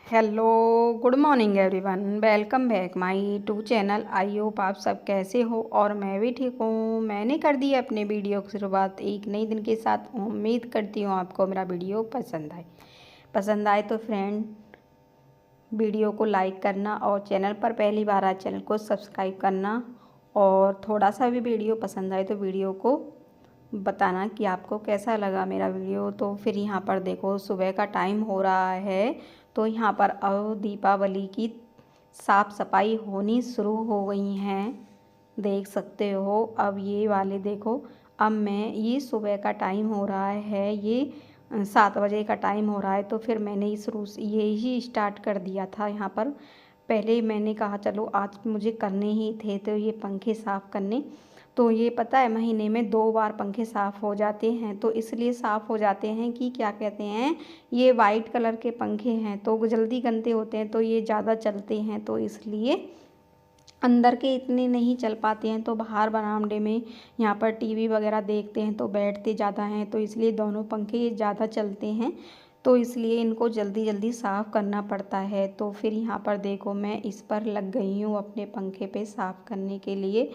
Hello, good morning everyone. Welcome back my to channel. I hope आप सब कैसे हो और मैं भी ठीक हूँ। मैंने कर दी अपने वीडियो की शुरुआत एक नई दिन के साथ। उम्मीद करती हूँ आपको मेरा वीडियो पसंद आए तो फ्रेंड वीडियो को लाइक करना और चैनल पर पहली बार आए चैनल को सब्सक्राइब करना। और थोड़ा सा भी वीडियो पसंद आए तो वीडियो को बताना कि आपको कैसा लगा मेरा वीडियो। तो फिर यहाँ पर देखो सुबह का टाइम हो रहा है, तो यहाँ पर अब दीपावली की साफ़ सफाई होनी शुरू हो गई हैं, देख सकते हो। अब ये वाले देखो, अब मैं ये सुबह का टाइम हो रहा है, ये 7 बजे का टाइम हो रहा है। तो फिर मैंने शुरू से यही स्टार्ट कर दिया था। यहाँ पर पहले मैंने कहा चलो आज मुझे करने ही थे तो ये पंखे साफ़ करने। तो ये पता है महीने में 2 बार पंखे साफ़ हो जाते हैं, तो इसलिए साफ़ हो जाते हैं कि क्या कहते हैं, ये वाइट कलर के पंखे हैं तो जल्दी गंदे होते हैं, तो ये ज़्यादा चलते हैं, तो इसलिए अंदर के इतने नहीं चल पाते हैं। तो बाहर बरामदे में यहाँ पर टीवी वगैरह देखते हैं तो बैठते ज़्यादा हैं, तो इसलिए दोनों पंखे ज़्यादा चलते हैं, तो इसलिए इनको जल्दी जल्दी साफ़ करना पड़ता है। तो फिर यहाँ पर देखो मैं इस पर लग गई हूँ अपने पंखे पे साफ़ करने के लिए।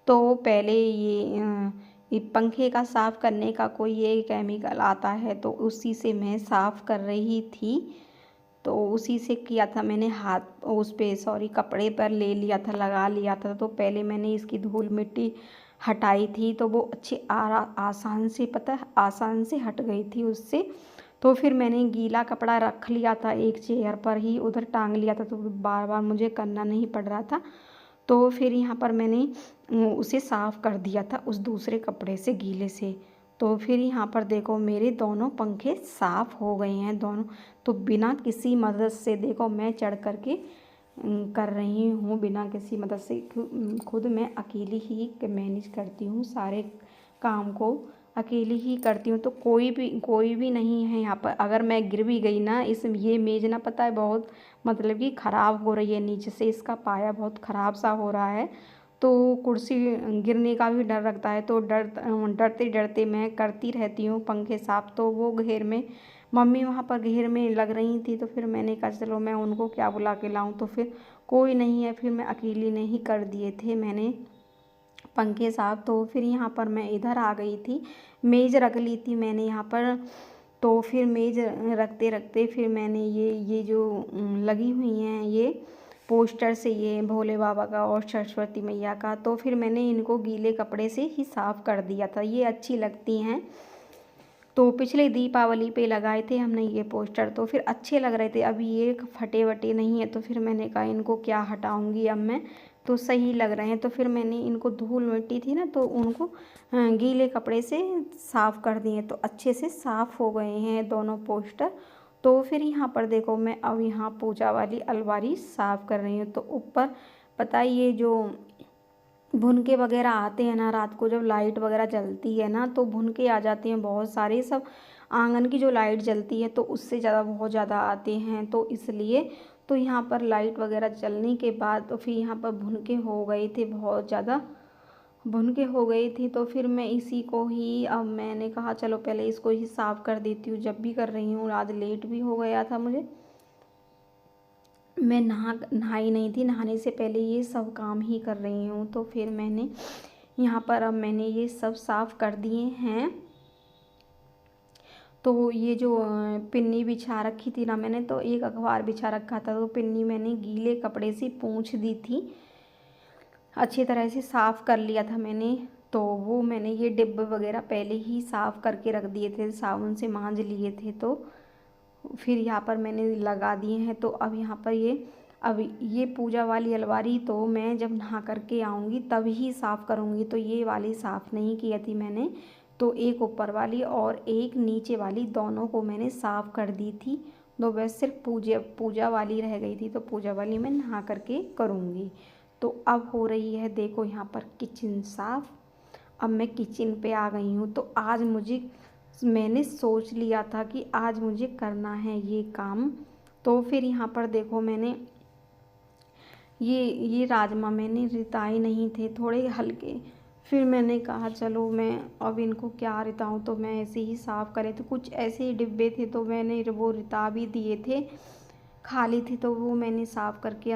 तो पहले ये पंखे का साफ़ करने का कोई ये केमिकल आता है, तो उसी से मैं साफ़ कर रही थी। तो उसी से किया था मैंने, हाथ उस पे सॉरी कपड़े पर ले लिया था, लगा लिया था। तो पहले मैंने इसकी धूल मिट्टी हटाई थी, तो वो अच्छी आसान से पता है आसान से हट गई थी उससे। तो फिर मैंने गीला कपड़ा रख लिया था एक चेयर पर ही, उधर टांग लिया था, तो बार बार मुझे करना नहीं पड़ रहा था। तो फिर यहाँ पर मैंने उसे साफ़ कर दिया था उस दूसरे कपड़े से, गीले से। तो फिर यहाँ पर देखो मेरे दोनों पंखे साफ़ हो गए हैं दोनों। तो बिना किसी मदद से देखो मैं चढ़ कर के कर रही हूँ, बिना किसी मदद से। खुद मैं अकेली ही मैनेज करती हूँ सारे काम को, अकेली ही करती हूँ। तो कोई भी नहीं है यहाँ पर। अगर मैं गिर भी गई ना, ये मेज़ ना पता है बहुत मतलब कि ख़राब हो रही है, नीचे से इसका पाया बहुत ख़राब सा हो रहा है, तो कुर्सी गिरने का भी डर लगता है। तो डरते डरते मैं करती रहती हूँ पंखे साफ़। तो वो घेर में मम्मी वहाँ पर घेर में लग रही थी, तो फिर मैंने कहा चलो मैं उनको क्या बुला के लाऊं। तो फिर कोई नहीं है, फिर मैं अकेली ने ही कर दिए थे मैंने पंखे साफ़। तो फिर यहाँ पर मैं इधर आ गई थी, मेज़ रख ली थी मैंने यहाँ पर। तो फिर मेज़ रखते रखते फिर मैंने ये जो लगी हुई हैं ये पोस्टर से, ये भोले बाबा का और सरस्वती मैया का, तो फिर मैंने इनको गीले कपड़े से ही साफ़ कर दिया था। ये अच्छी लगती हैं, तो पिछले दीपावली पे लगाए थे हमने ये पोस्टर, तो फिर अच्छे लग रहे थे। अभी ये फटे वटे नहीं है, तो फिर मैंने कहा इनको क्या हटाऊंगी अब मैं, तो सही लग रहे हैं। तो फिर मैंने इनको धूल मिट्टी थी ना, तो उनको गीले कपड़े से साफ़ कर दिए, तो अच्छे से साफ़ हो गए हैं दोनों पोस्टर। तो फिर यहाँ पर देखो मैं अब यहाँ पूजा वाली अलमारी साफ़ कर रही हूँ। तो ऊपर पता है ये जो भुनके वगैरह आते हैं ना, रात को जब लाइट वगैरह जलती है ना, तो भुनके आ जाते हैं बहुत सारे। सब आंगन की जो लाइट जलती है तो उससे ज़्यादा बहुत ज़्यादा आते हैं, तो इसलिए तो यहाँ पर लाइट वगैरह जलने के बाद तो फिर यहाँ पर भुनके हो गए थे, बहुत ज़्यादा भुनके हो गई थी। तो फिर मैं इसी को ही अब मैंने कहा चलो पहले इसको ही साफ़ कर देती हूँ, जब भी कर रही हूँ। आज लेट भी हो गया था मुझे, मैं नहाई नहीं थी, नहाने से पहले ये सब काम ही कर रही हूँ। तो फिर मैंने यहाँ पर अब मैंने ये सब साफ़ कर दिए हैं। तो ये जो पिन्नी बिछा रखी थी ना मैंने, तो एक अखबार बिछा रखा था, तो पिन्नी मैंने गीले कपड़े से पोंछ दी थी, अच्छी तरह से साफ़ कर लिया था मैंने। तो वो मैंने ये डिब्बे वगैरह पहले ही साफ़ करके रख दिए थे, साबुन से मांज लिए थे, तो फिर यहाँ पर मैंने लगा दिए हैं। तो अब यहाँ पर अब ये पूजा वाली अलमारी तो मैं जब नहा करके आऊँगी तब ही साफ़ करूँगी, तो ये वाली साफ़ नहीं की थी मैंने। तो एक ऊपर वाली और एक नीचे वाली दोनों को मैंने साफ़ कर दी थी। तो बस सिर्फ पूजा वाली रह गई थी, तो पूजा वाली मैं नहा करके करूँगी। तो अब हो रही है देखो यहाँ पर किचन साफ़। अब मैं किचन पे आ गई हूँ। तो आज मैंने सोच लिया था कि आज मुझे करना है ये काम। तो फिर यहाँ पर देखो मैंने ये राजमा मैंने रिताए नहीं थे, थोड़े हल्के। फिर मैंने कहा चलो मैं अब इनको क्या रिताऊँ, तो मैं ऐसे ही साफ़ करे। तो कुछ ऐसे ही डिब्बे थे, तो मैंने वो रिता भी दिए थे। खाली थी तो वो मैंने साफ़ करके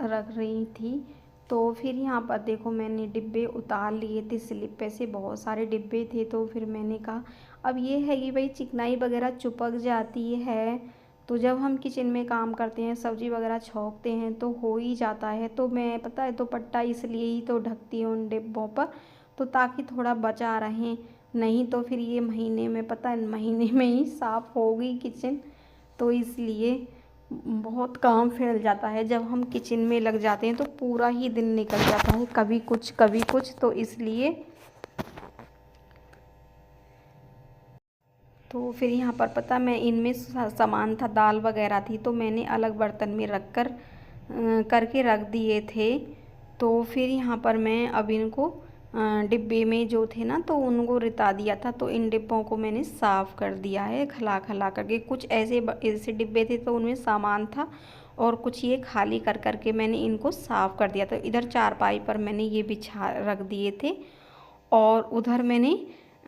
रख रही थी। तो फिर यहाँ पर देखो मैंने डिब्बे उतार लिए थे स्लिप पे से, बहुत सारे डिब्बे थे। तो फिर मैंने कहा अब ये है कि भाई चिकनाई वगैरह चिपक जाती है, तो जब हम किचन में काम करते हैं सब्ज़ी वगैरह छौंकते हैं तो हो ही जाता है। तो मैं पता है दुपट्टा इसलिए ही तो ढकती हूँ उन डिब्बों पर, तो ताकि थोड़ा बचा रहें, नहीं तो फिर ये महीने में पता है महीने में ही साफ़ होगी किचन। तो इसलिए बहुत काम फैल जाता है, जब हम किचन में लग जाते हैं तो पूरा ही दिन निकल जाता है, कभी कुछ कभी कुछ। तो इसलिए तो फिर यहाँ पर पता मैं इनमें सामान था, दाल वगैरह थी, तो मैंने अलग बर्तन में रख कर करके रख दिए थे। तो फिर यहाँ पर मैं अब इनको डिब्बे में जो थे ना तो उनको रिता दिया था। तो इन डिब्बों को मैंने साफ़ कर दिया है खला खला करके। कुछ ऐसे ऐसे डिब्बे थे तो उनमें सामान था, और कुछ ये खाली कर करके मैंने इनको साफ़ कर दिया। तो इधर चारपाई पर मैंने ये बिछा रख दिए थे, और उधर मैंने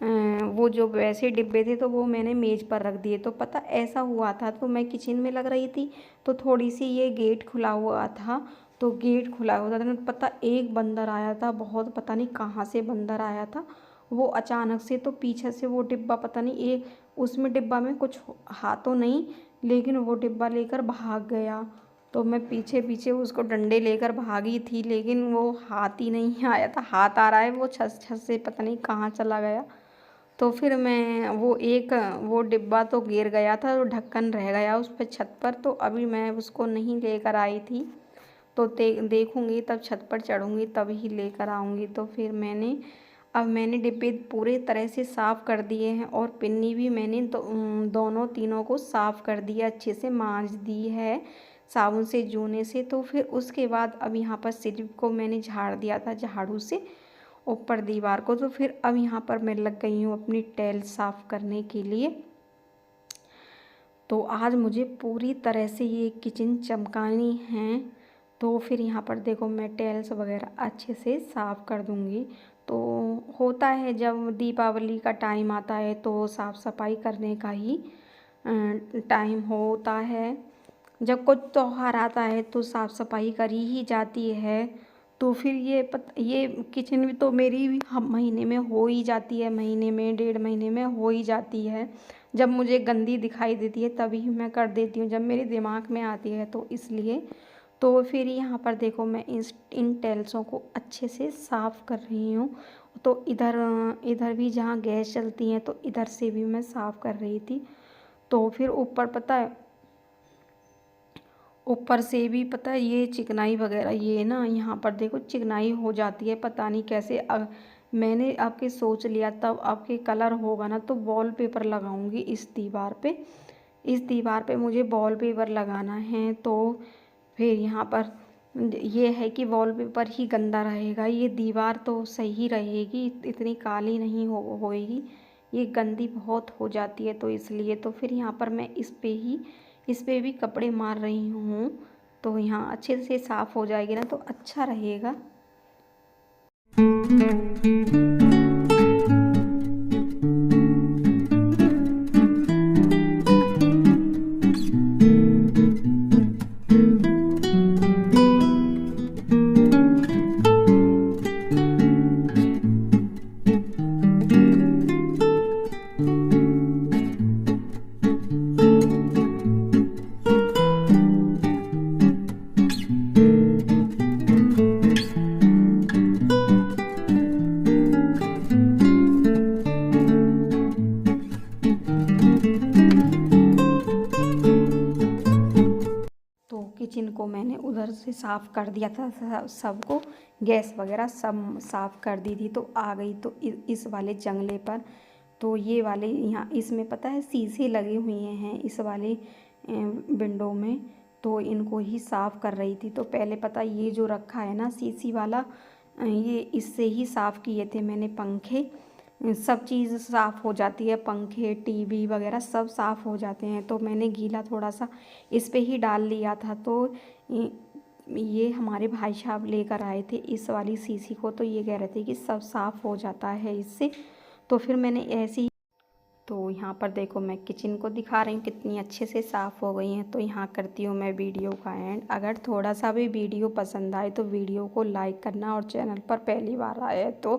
वो जो वैसे डिब्बे थे तो वो मैंने मेज़ पर रख दिए। तो पता ऐसा हुआ था, तो मैं किचन में लग रही थी तो थोड़ी सी ये गेट खुला हुआ था, तो गेट खुला हुआ था तो पता एक बंदर आया था, बहुत पता नहीं कहाँ से बंदर आया था वो अचानक से। तो पीछे से वो डिब्बा पता नहीं एक उसमें डिब्बा में कुछ हाथों नहीं, लेकिन वो डिब्बा लेकर भाग गया। तो मैं पीछे पीछे उसको डंडे लेकर भागी थी, लेकिन वो हाथ ही नहीं आया था। हाथ आ रहा है वो छत छत से पता नहीं कहाँ चला गया। तो फिर मैं वो डिब्बा तो गिर गया था, तो ढक्कन रह गया उस पर छत पर, तो अभी मैं उसको नहीं लेकर आई थी। तो देखूँगी तब छत पर चढ़ूँगी तब ही लेकर आऊँगी। तो फिर मैंने डिब्बे पूरे तरह से साफ़ कर दिए हैं, और पिन्नी भी मैंने दोनों तीनों को साफ़ कर दिया, अच्छे से मांज दी है साबुन से जूने से। तो फिर उसके बाद अब यहाँ पर स्लिप को मैंने झाड़ दिया था झाड़ू से ऊपर दीवार को। तो फिर अब यहाँ पर मैं लग गई हूँ अपनी टाइल साफ़ करने के लिए। तो आज मुझे पूरी तरह से ये किचन चमकानी है। तो फिर यहाँ पर देखो मैं टाइल्स वगैरह अच्छे से साफ़ कर दूँगी। तो होता है जब दीपावली का टाइम आता है तो साफ़ सफाई करने का ही टाइम होता है। जब कुछ त्योहार आता है तो साफ़ सफाई करी ही जाती है। तो फिर ये किचन भी तो मेरी भी महीने में हो ही जाती है, महीने में 1.5 महीने में हो ही जाती है। जब मुझे गंदी दिखाई देती है तभी मैं कर देती हूँ, जब मेरे दिमाग में आती है तो इसलिए। तो फिर यहाँ पर देखो मैं इन टाइल्सों को अच्छे से साफ़ कर रही हूँ। तो इधर इधर भी जहाँ गैस चलती है तो इधर से भी मैं साफ़ कर रही थी। तो फिर ऊपर पता है ऊपर से भी पता है ये चिकनाई वगैरह ये ना यहाँ पर देखो चिकनाई हो जाती है, पता नहीं कैसे। मैंने आपके सोच लिया तब आपके कलर होगा ना तो वॉलपेपर लगाऊंगी इस दीवार पे मुझे वॉलपेपर लगाना है। तो फिर यहाँ पर ये है कि वॉलपेपर ही गंदा रहेगा, ये दीवार तो सही रहेगी, इतनी काली नहीं होएगी, ये गंदी बहुत हो जाती है। तो इसलिए तो फिर यहाँ पर मैं इस पे भी कपड़े मार रही हूँ, तो यहाँ अच्छे से साफ़ हो जाएगी ना तो अच्छा रहेगा। किचन को मैंने उधर से साफ़ कर दिया था, सबको गैस वगैरह सब साफ़ कर दी थी। तो आ गई तो इस वाले जंगले पर, तो ये वाले यहाँ इसमें पता है शीशे लगे हुए हैं इस वाले विंडो में, तो इनको ही साफ़ कर रही थी। तो पहले पता ये जो रखा है ना शीशी वाला, ये इससे ही साफ़ किए थे मैंने पंखे, सब चीज़ साफ़ हो जाती है, पंखे टीवी वगैरह सब साफ़ हो जाते हैं। तो मैंने गीला थोड़ा सा इस पे ही डाल लिया था। तो ये हमारे भाई साहब लेकर आए थे इस वाली शीशी को, तो ये कह रहे थे कि सब साफ़ हो जाता है इससे। तो फिर मैंने तो यहाँ पर देखो मैं किचन को दिखा रही हूँ कितनी अच्छे से साफ़ हो गई हैं। तो यहाँ करती हूँ मैं वीडियो का एंड। अगर थोड़ा सा भी वीडियो पसंद आए तो वीडियो को लाइक करना और चैनल पर पहली बार आए तो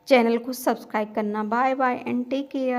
चैनल को सब्सक्राइब करना। Bye bye and take care.